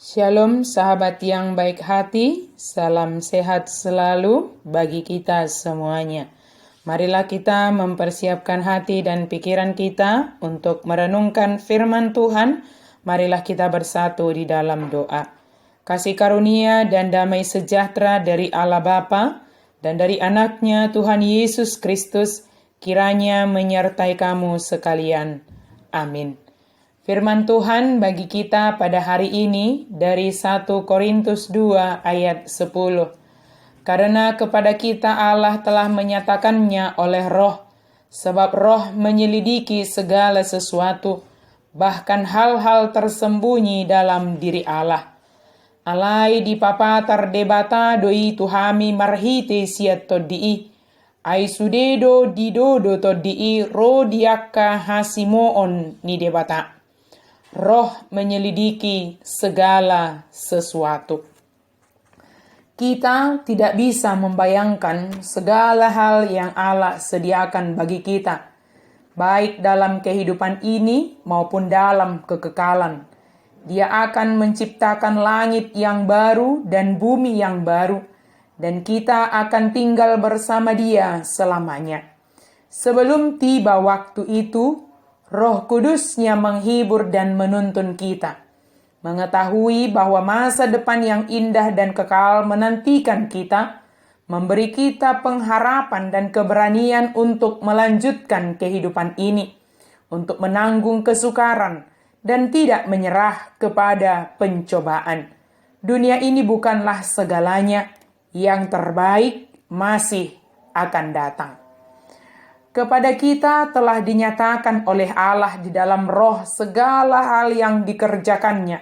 Shalom sahabat yang baik hati, salam sehat selalu bagi kita semuanya. Marilah kita mempersiapkan hati dan pikiran kita untuk merenungkan firman Tuhan. Marilah kita bersatu di dalam doa. Kasih karunia dan damai sejahtera dari Allah Bapa dan dari anaknya Tuhan Yesus Kristus kiranya menyertai kamu sekalian. Amin. Firman Tuhan bagi kita pada hari ini dari 1 Korintus 2 ayat 10. Karena kepada kita Allah telah menyatakannya oleh Roh, sebab Roh menyelidiki segala sesuatu, bahkan hal-hal tersembunyi dalam diri Allah. Alai di papatar debata doi tuhami marhite siat todii, ai sudedo didodo todii ro diakka hasimoon ni debata. Roh menyelidiki segala sesuatu. Kita tidak bisa membayangkan segala hal yang Allah sediakan bagi kita, baik dalam kehidupan ini maupun dalam kekekalan. Dia akan menciptakan langit yang baru dan bumi yang baru, dan kita akan tinggal bersama Dia selamanya. Sebelum tiba waktu itu, Roh Kudus-Nya menghibur dan menuntun kita, mengetahui bahwa masa depan yang indah dan kekal menantikan kita, memberi kita pengharapan dan keberanian untuk melanjutkan kehidupan ini, untuk menanggung kesukaran dan tidak menyerah kepada pencobaan. Dunia ini bukanlah segalanya, yang terbaik masih akan datang. Kepada kita telah dinyatakan oleh Allah di dalam Roh segala hal yang dikerjakannya.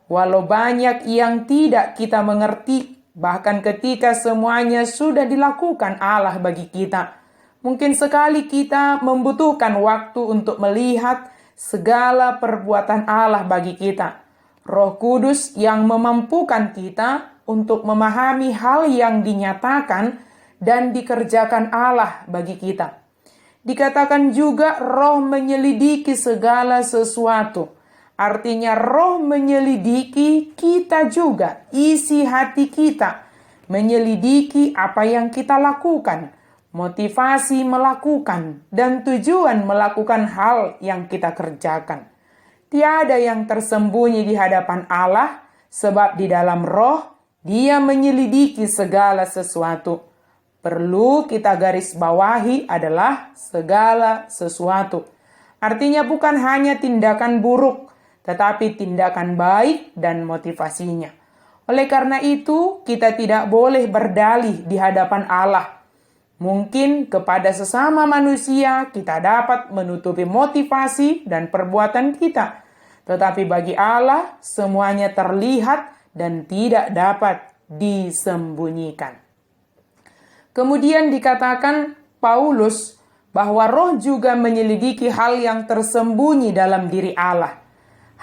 Walau banyak yang tidak kita mengerti, bahkan ketika semuanya sudah dilakukan Allah bagi kita, mungkin sekali kita membutuhkan waktu untuk melihat segala perbuatan Allah bagi kita. Roh Kudus yang memampukan kita untuk memahami hal yang dinyatakan dan dikerjakan Allah bagi kita. Dikatakan juga Roh menyelidiki segala sesuatu. Artinya Roh menyelidiki kita juga, isi hati kita. Menyelidiki apa yang kita lakukan, motivasi melakukan, dan tujuan melakukan hal yang kita kerjakan. Tiada yang tersembunyi di hadapan Allah, sebab di dalam Roh Dia menyelidiki segala sesuatu. Perlu kita garis bawahi adalah segala sesuatu. Artinya bukan hanya tindakan buruk, tetapi tindakan baik dan motivasinya. Oleh karena itu, kita tidak boleh berdalih di hadapan Allah. Mungkin kepada sesama manusia kita dapat menutupi motivasi dan perbuatan kita. Tetapi bagi Allah, semuanya terlihat dan tidak dapat disembunyikan. Kemudian dikatakan Paulus bahwa Roh juga menyelidiki hal yang tersembunyi dalam diri Allah.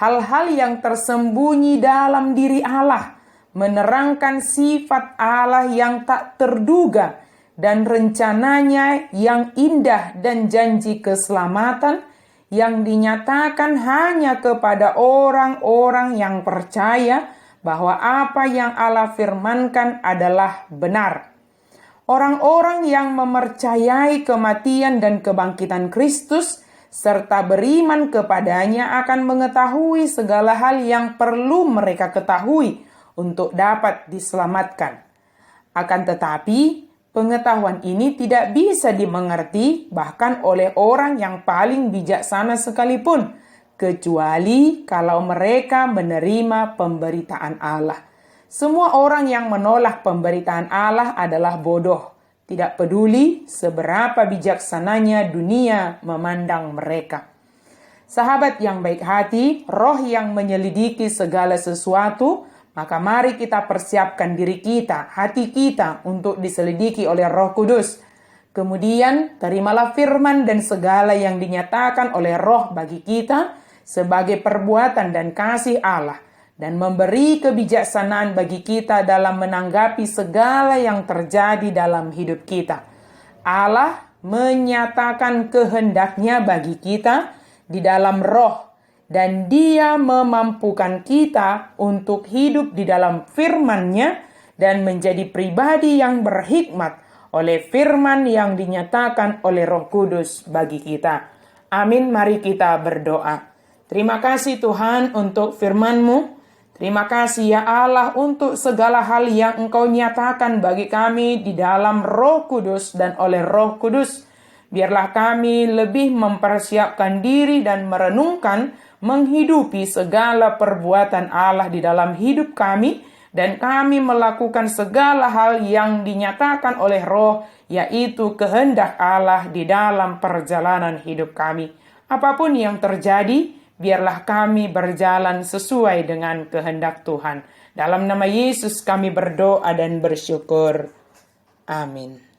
Hal-hal yang tersembunyi dalam diri Allah menerangkan sifat Allah yang tak terduga dan rencananya yang indah dan janji keselamatan yang dinyatakan hanya kepada orang-orang yang percaya bahwa apa yang Allah firmankan adalah benar. Orang-orang yang mempercayai kematian dan kebangkitan Kristus serta beriman kepadanya akan mengetahui segala hal yang perlu mereka ketahui untuk dapat diselamatkan. Akan tetapi, pengetahuan ini tidak bisa dimengerti bahkan oleh orang yang paling bijaksana sekalipun, kecuali kalau mereka menerima pemberitaan Allah. Semua orang yang menolak pemberitaan Allah adalah bodoh, tidak peduli seberapa bijaksananya dunia memandang mereka. Sahabat yang baik hati, Roh yang menyelidiki segala sesuatu, maka mari kita persiapkan diri kita, hati kita untuk diselidiki oleh Roh Kudus. Kemudian terimalah firman dan segala yang dinyatakan oleh Roh bagi kita sebagai perbuatan dan kasih Allah, dan memberi kebijaksanaan bagi kita dalam menanggapi segala yang terjadi dalam hidup kita. Allah menyatakan kehendaknya bagi kita di dalam Roh dan Dia memampukan kita untuk hidup di dalam firman-Nya dan menjadi pribadi yang berhikmat oleh firman yang dinyatakan oleh Roh Kudus bagi kita. Amin, mari kita berdoa. Terima kasih Tuhan untuk firman-Mu. Terima kasih ya Allah untuk segala hal yang Engkau nyatakan bagi kami di dalam Roh Kudus dan oleh Roh Kudus. Biarlah kami lebih mempersiapkan diri dan merenungkan, menghidupi segala perbuatan Allah di dalam hidup kami, dan kami melakukan segala hal yang dinyatakan oleh Roh, yaitu kehendak Allah di dalam perjalanan hidup kami. Apapun yang terjadi, biarlah kami berjalan sesuai dengan kehendak Tuhan. Dalam nama Yesus kami berdoa dan bersyukur. Amin.